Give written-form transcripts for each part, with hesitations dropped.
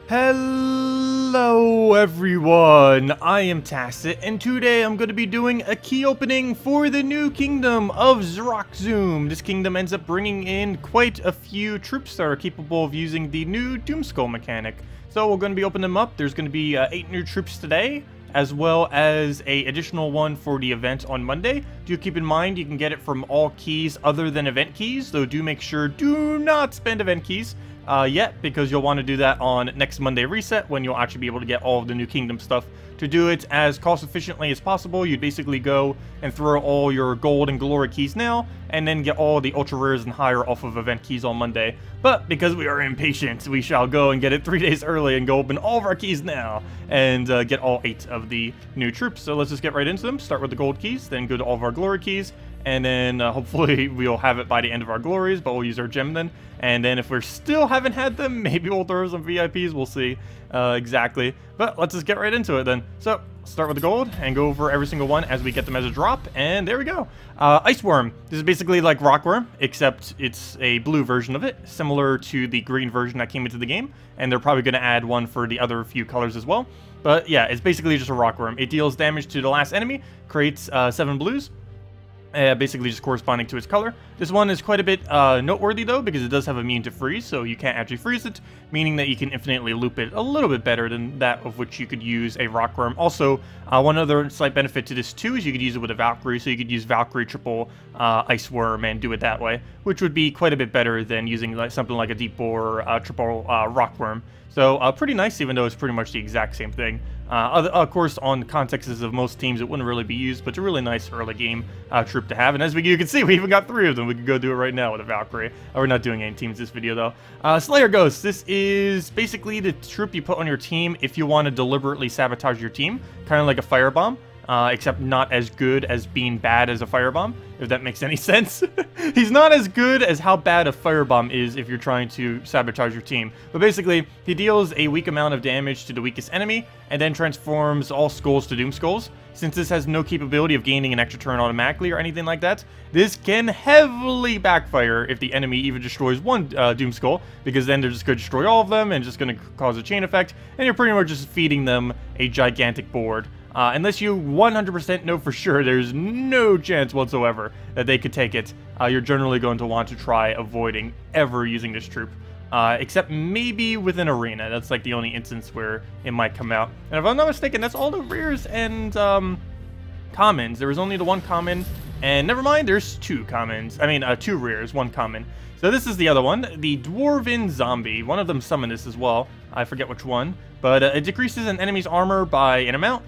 Hello everyone, I am Tacet, and today I'm going to be doing a key opening for the new kingdom of Dhrak-Zum. This kingdom ends up bringing in quite a few troops that are capable of using the new doomskull mechanic. So we're going to be opening them up. There's going to be 8 new troops today, as well as an additional one for the event on Monday. Do keep in mind you can get it from all keys other than event keys, though do make sure do not spend event keys yet, because you'll want to do that on next Monday reset, when you'll actually be able to get all of the new kingdom stuff. To do it as cost efficiently as possible, you'd basically go and throw all your gold and glory keys now, and then get all the ultra rares and higher off of event keys on Monday. But because we are impatient, we shall go and get it 3 days early and go open all of our keys now and get all 8 of the new troops. So let's just get right into them. Start with the gold keys, then go to all of our glory keys, and then hopefully we'll have it by the end of our glories, but we'll use our gem then. And then if we still haven't had them, maybe we'll throw some VIPs, we'll see exactly. But let's just get right into it then. So start with the gold and go over every single one as we get them as a drop, and there we go. Iceworm. This is basically like Rockworm, except it's a blue version of it, similar to the green version that came into the game, and they're probably going to add one for the other few colors as well. But yeah, it's basically just a Rockworm. It deals damage to the last enemy, creates 7 blues, basically just corresponding to its color. This one is quite a bit noteworthy though, because it does have immune to freeze, so you can't actually freeze it, meaning that you can infinitely loop it a little bit better than that of which you could use a Rockworm. Also, one other slight benefit to this too is you could use it with a Valkyrie, so you could use Valkyrie triple Iceworm and do it that way, which would be quite a bit better than using like something like a deep bore triple Rockworm. So pretty nice, even though it's pretty much the exact same thing. Of course, on contexts of most teams, it wouldn't really be used, but it's a really nice early game troop to have. And as you can see, we even got 3 of them. We could go do it right now with a Valkyrie. We're not doing any teams this video, though. Slayer Ghost. This is basically the troop you put on your team if you want to deliberately sabotage your team, kind of like a firebomb. Except not as good as being bad as a firebomb, if that makes any sense. He's not as good as how bad a firebomb is if you're trying to sabotage your team. But basically, he deals a weak amount of damage to the weakest enemy, and then transforms all skulls to doomskulls. Since this has no capability of gaining an extra turn automatically or anything like that, this can heavily backfire if the enemy even destroys one doomskull, because then they're just going to destroy all of them and just going to cause a chain effect, and you're pretty much just feeding them a gigantic board. Unless you 100% know for sure there's no chance whatsoever that they could take it, you're generally going to want to try avoiding ever using this troop. Except maybe with an arena. That's like the only instance where it might come out. And if I'm not mistaken, that's all the rares and commons. There was only the 1 common, and never mind, there's 2 commons. I mean, 2 rares, 1 common. So this is the other one, the Dwarven zombie. One of them summoned this as well. I forget which one. But it decreases an enemy's armor by an amount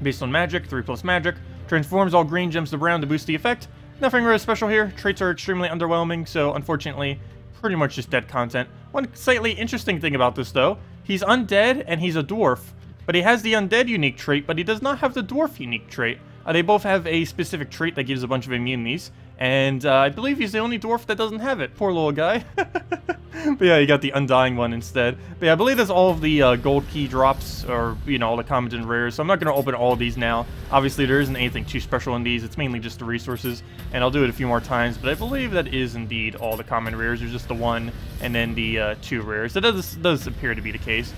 based on magic, 3+ magic. Transforms all green gems to brown to boost the effect. Nothing really special here. Traits are extremely underwhelming, so unfortunately, pretty much just dead content. One slightly interesting thing about this though, he's undead and he's a dwarf, but he has the undead unique trait, but he does not have the dwarf unique trait. They both have a specific trait that gives a bunch of immunities, and I believe he's the only dwarf that doesn't have it. Poor little guy. But yeah, you got the undying one instead. But yeah, I believe that's all of the gold key drops, or, you know, all the commons and rares. So I'm not going to open all of these now. Obviously, there isn't anything too special in these. It's mainly just the resources, and I'll do it a few more times. But I believe that is indeed all the common rares. There's just the 1 and then the 2 rares. That does appear to be the case.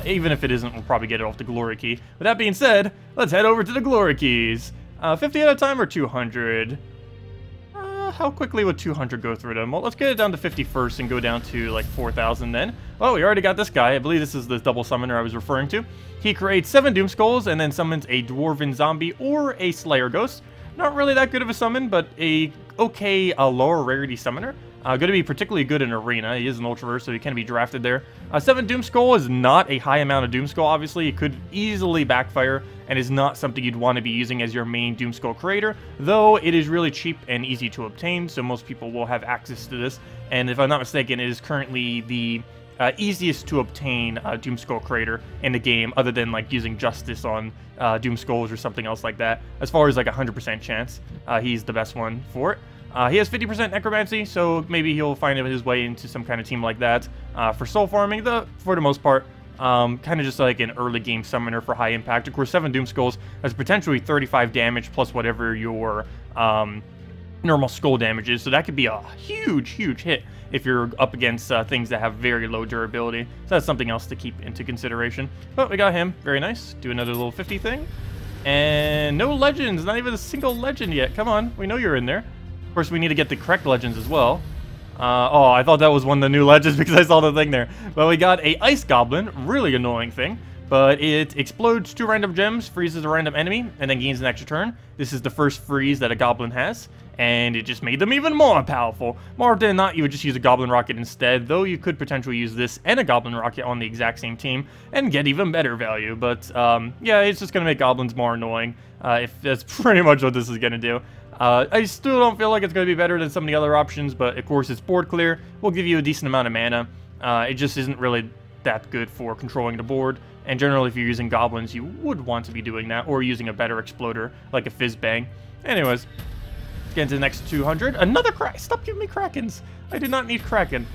Even if it isn't, we'll probably get it off the glory key. With that being said, let's head over to the glory keys. 50 at a time or 200? How quickly would 200 go through them? Well, let's get it down to 50 first and go down to like 4,000 then. Oh, we already got this guy. I believe this is the double summoner I was referring to. He creates 7 doomskulls and then summons a dwarven zombie or a slayer ghost. Not really that good of a summon, but a okay lower rarity summoner. Going to be particularly good in arena. He is an ultra rare, so he can be drafted there. 7 doomskull is not a high amount of doomskull, obviously. It could easily backfire and is not something you'd want to be using as your main doomskull creator, though it is really cheap and easy to obtain, so most people will have access to this. And if I'm not mistaken, it is currently the easiest to obtain doomskull creator in the game, other than like using justice on doomskulls or something else like that. As far as like 100% chance, he's the best one for it. He has 50% necromancy, so maybe he'll find his way into some kind of team like that for soul farming. For the most part, kind of just like an early game summoner for high impact. Of course, 7 doomskulls has potentially 35 damage plus whatever your normal skull damages, so that could be a huge hit if you're up against things that have very low durability. So that's something else to keep into consideration. But we got him. Very nice. Do another little 50 thing. And no legends. Not even a single legend yet. Come on. We know you're in there. Of course, we need to get the correct legends as well. Oh, I thought that was one of the new legends because I saw the thing there. But we got a ice goblin. Really annoying thing. But it explodes 2 random gems, freezes a random enemy, and then gains an extra turn. This is the first freeze that a goblin has, and it just made them even more powerful. More often than not, you would just use a goblin rocket instead, though you could potentially use this and a goblin rocket on the exact same team and get even better value. But yeah, it's just going to make goblins more annoying, if that's pretty much what this is going to do. I still don't feel like it's going to be better than some of the other options, but of course it's board clear. We'll give you a decent amount of mana. It just isn't really that good for controlling the board. And generally, if you're using goblins, you would want to be doing that, or using a better exploder, like a fizz bang. Anyways, get into the next 200. Another crack. Stop giving me krakens. I did not need kraken.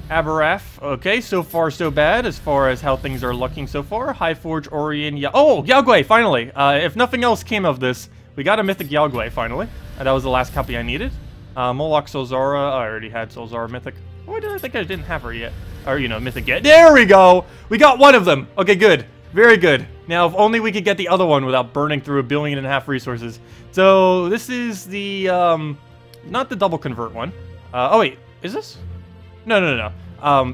Aberrath. Okay, so far so bad as far as how things are looking so far. Highforge, Orion, oh, Yagwe, finally. If nothing else came of this, we got a mythic Yagwe, finally. That was the last copy I needed. Moloch Solzara. I already had Solzara mythic. Why did I think I didn't have her yet? Or, you know, mythic yet. There we go! We got one of them! Okay, good. Very good. Now, if only we could get the other one without burning through 1.5 billion resources. So, this is the, not the double convert one. Oh, wait. Is this? No.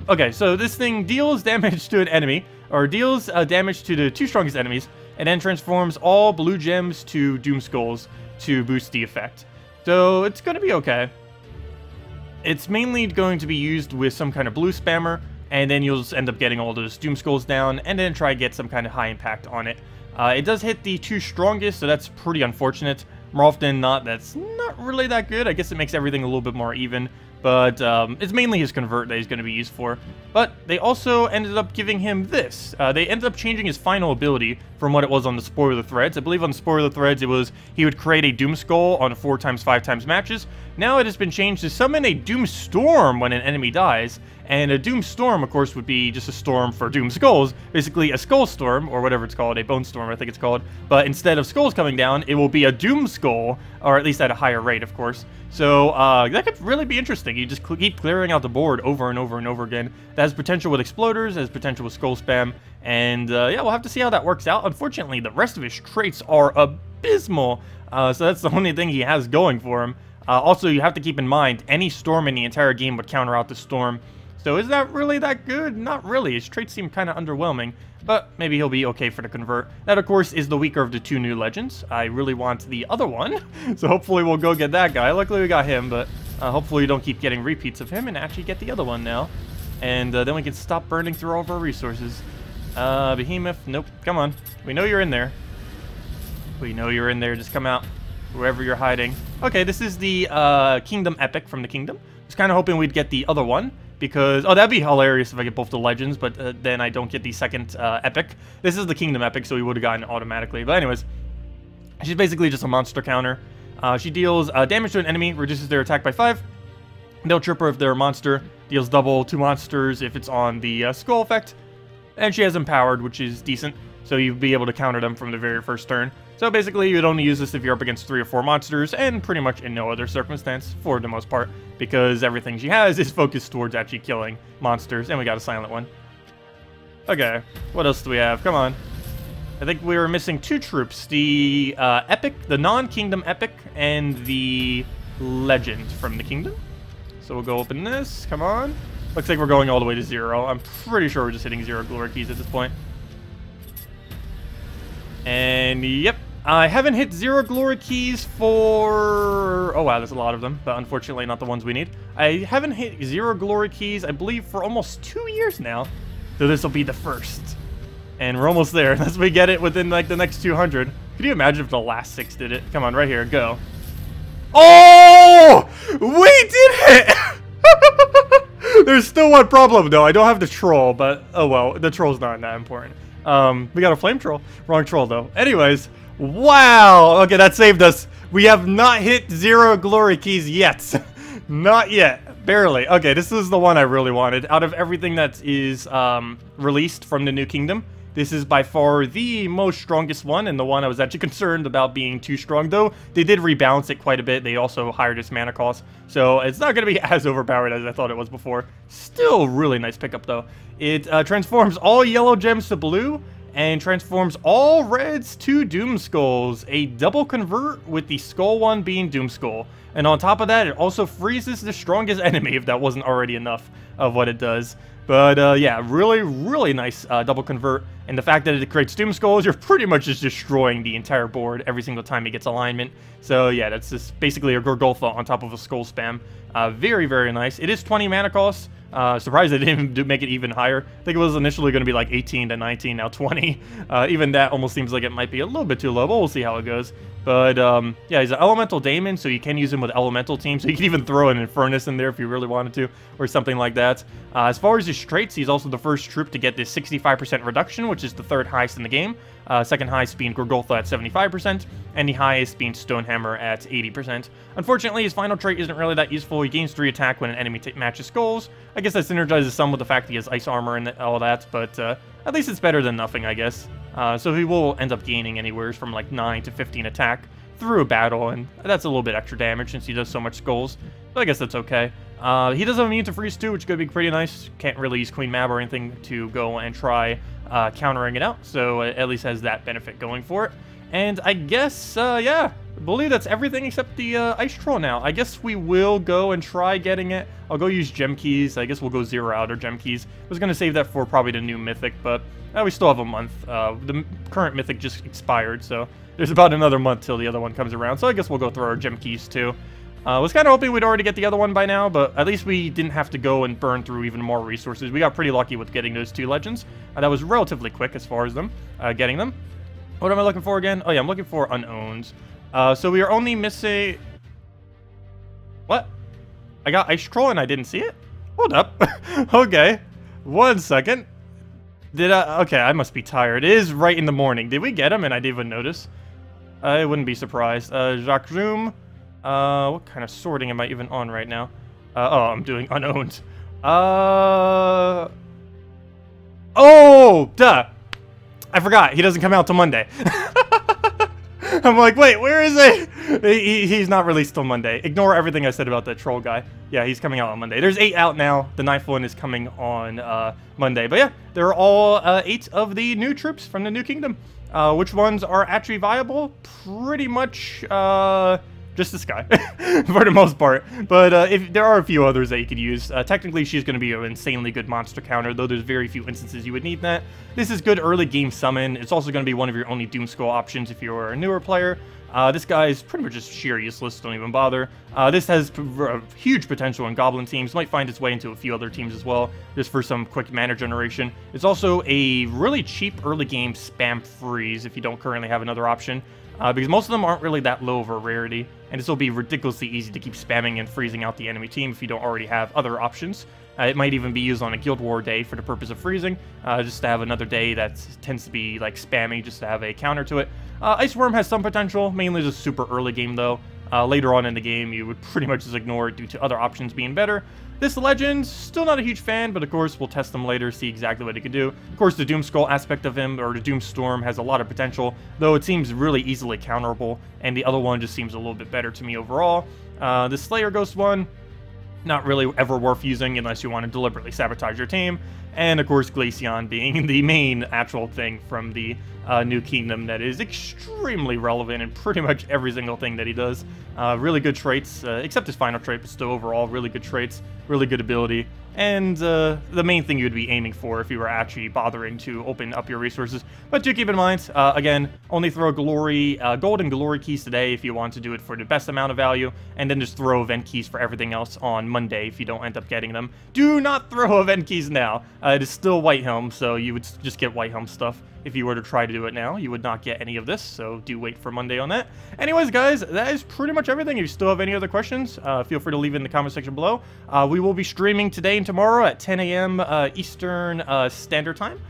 Okay, so this thing deals damage to an enemy, or deals damage to the 2 strongest enemies, and then transforms all blue gems to doomskulls to boost the effect. So, it's gonna be okay. It's mainly going to be used with some kind of blue spammer, and then you'll just end up getting all those doomskulls down, and then try to get some kind of high impact on it. It does hit the 2 strongest, so that's pretty unfortunate. More often than not, that's not really that good. I guess it makes everything a little bit more even, but it's mainly his convert that he's going to be used for. But they also ended up giving him this. They ended up changing his final ability from what it was on the spoiler threads. I believe on the spoiler threads it was he would create a doomskull on 4x5x matches. Now it has been changed to summon a doomstorm when an enemy dies. And a Doomstorm, of course, would be just a storm for Doomskulls. Basically, a Skull Storm, or whatever it's called, a Bone Storm, I think it's called. But instead of skulls coming down, it will be a Doomskull, or at least at a higher rate, of course. So, that could really be interesting. You just keep clearing out the board over and over and over again. That has potential with Exploders, has potential with Skull Spam, and, yeah, we'll have to see how that works out. Unfortunately, the rest of his traits are abysmal, so that's the only thing he has going for him. Also, you have to keep in mind, any storm in the entire game would counter out the storm. So is that really that good? Not really. His traits seem kind of underwhelming, but maybe he'll be okay for the convert. That, of course, is the weaker of the 2 new legends. I really want the other one, so hopefully we'll go get that guy. Luckily we got him, but hopefully we don't keep getting repeats of him and actually get the other one now. And then we can stop burning through all of our resources. Behemoth, nope, come on. We know you're in there. We know you're in there, just come out. Wherever you're hiding. Okay, this is the Kingdom Epic from the Kingdom. Just kind of hoping we'd get the other one. Because, oh, that'd be hilarious if I get both the legends, but then I don't get the second epic. This is the Kingdom epic, so we would have gotten it automatically. But anyways, she's basically just a monster counter. She deals damage to an enemy, reduces their attack by 5. They'll trip her if they're a monster, deals double to monsters if it's on the skull effect. And she has empowered, which is decent, so you'd be able to counter them from the very first turn. So basically, you'd only use this if you're up against 3 or 4 monsters, and pretty much in no other circumstance, for the most part, because everything she has is focused towards actually killing monsters, and we got a silent one. Okay, what else do we have? Come on. I think we were missing 2 troops, the Epic, the non-Kingdom Epic, and the Legend from the Kingdom. So we'll go open this, come on. Looks like we're going all the way to 0. I'm pretty sure we're just hitting 0 glory keys at this point. And yep, I haven't hit 0 glory keys for... Oh wow, there's a lot of them, but unfortunately not the ones we need. I haven't hit 0 glory keys, I believe, for almost 2 years now. So this will be the first. And we're almost there. Unless we get it within like the next 200. Could you imagine if the last 6 did it? Come on, right here, go. Oh! We did it! There's still one problem though. I don't have the troll, but oh well, the troll's not that important. We got a flame troll. Wrong troll though. Anyways, wow. Okay, that saved us. We have not hit 0 glory keys yet. Not yet. Barely. Okay, this is the one I really wanted. Out of everything that is released from the new kingdom, This is by far the most strongest one, and the one I was actually concerned about being too strong, though they did rebalance it quite a bit. They also highed its mana cost, so it's not going to be as overpowered as I thought it was before. Still really nice pickup, though. It transforms all yellow gems to blue, and transforms all reds to doomskulls. A double convert with the skull one being doomskull. And on top of that, it also freezes the strongest enemy, if that wasn't already enough of what it does. But yeah, really, really nice double convert. And the fact that it creates doomskulls, you're pretty much just destroying the entire board every single time it gets alignment. So yeah, that's just basically a Gorgultha on top of a skull spam. Very, very nice. It is 20 mana cost. Surprised they didn't make it even higher. I think it was initially going to be like 18 to 19, now 20. Even that almost seems like it might be a little bit too low, but we'll see how it goes. But yeah, he's an elemental daemon, so you can use him with elemental teams. So you can even throw an Infernus in there if you really wanted to, or something like that. As far as his traits, he's also the first troop to get this 65% reduction, which is the third highest in the game. Second highest being Gorgultha at 75%, and the highest being Stonehammer at 80%. Unfortunately, his final trait isn't really that useful. He gains 3 attack when an enemy matches skulls. I guess that synergizes some with the fact that he has ice armor and all that, but at least it's better than nothing, I guess. So he will end up gaining anywhere from like 9 to 15 attack through a battle, and that's a little bit extra damage since he does so much skulls. So I guess that's okay. He does have immune to freeze too, which could be pretty nice. Can't really use Queen Mab or anything to go and try countering it out, so it at least has that benefit going for it. And I guess, yeah, I believe that's everything except the Ice Troll now. I guess we will go and try getting it. I'll go use Gem Keys. I guess we'll go 0 out or Gem Keys. I was going to save that for probably the new Mythic, but we still have a month. The current Mythic just expired, so there's about another month till the other one comes around. So I guess we'll go through our Gem Keys too. Was kind of hoping we'd already get the other one by now, but at least we didn't have to go and burn through even more resources. We got pretty lucky with getting those 2 legends. That was relatively quick as far as them getting them. What am I looking for again? Oh yeah, I'm looking for unowned. So we are only missing... What? I got Ice Troll and I didn't see it? Hold up. Okay. 1 second. Did I... Okay, I must be tired. It is right in the morning. Did we get him and I didn't even notice? I wouldn't be surprised. Dhrak-Zum. What kind of sorting am I even on right now? Oh, I'm doing unowned. Oh, duh. I forgot. He doesn't come out till Monday. I'm like, wait, where is he? He's not released till Monday. Ignore everything I said about that troll guy. Yeah, he's coming out on Monday. There's 8 out now. The 9th one is coming on Monday. But yeah, there are all 8 of the new troops from the new kingdom. Which ones are actually viable? Pretty much just this guy, for the most part. But if there are a few others that you could use. Technically, she's going to be an insanely good monster counter, though there's very few instances you would need that. This is good early game summon. It's also going to be one of your only Doomskull options if you're a newer player. This guy is pretty much just sheer useless, don't even bother. This has huge potential in Goblin teams, might find its way into a few other teams as well, just for some quick mana generation. It's also a really cheap early game spam freeze if you don't currently have another option. Because most of them aren't really that low of a rarity, and this will be ridiculously easy to keep spamming and freezing out the enemy team if you don't already have other options. It might even be used on a Guild War day for the purpose of freezing, just to have another day that tends to be like spammy, just to have a counter to it. Iceworm has some potential, mainly just super early game though. Later on in the game, you would pretty much just ignore it due to other options being better. This legend, still not a huge fan, but of course we'll test them later, see exactly what it can do. Of course, the Doomskull aspect of him, or the Doomstorm, has a lot of potential, though it seems really easily counterable, and the other one just seems a little bit better to me overall. The Slayer Ghost one, not really ever worth using unless you want to deliberately sabotage your team. And of course, Glaceon being the main actual thing from the new kingdom that is extremely relevant in pretty much every single thing that he does. Really good traits, except his final trait, but still overall really good traits, really good ability. And the main thing you'd be aiming for if you were actually bothering to open up your resources. But do keep in mind, again, only throw gold and glory keys today if you want to do it for the best amount of value, and then just throw event keys for everything else on Monday if you don't end up getting them. Do not throw event keys now. It is still White Helm, so you would just get White Helm stuff. If you were to try to do it now, you would not get any of this, so do wait for Monday on that. Anyways, guys, that is pretty much everything. If you still have any other questions, feel free to leave it in the comment section below. We will be streaming today and tomorrow at 10 a.m. Eastern Standard Time.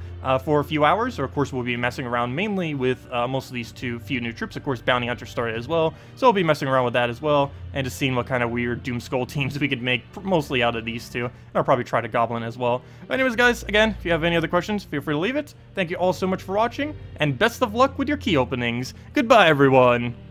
for a few hours, or of course we'll be messing around mainly with most of these few new troops. Of course, Bounty Hunter started as well, so I'll be messing around with that as well, and just seeing what kind of weird Doomskull teams we could make, mostly out of these two. And I'll probably try to Goblin as well. But anyways, guys, again, if you have any other questions, feel free to leave it. Thank you all so much for watching, and best of luck with your key openings. Goodbye, everyone!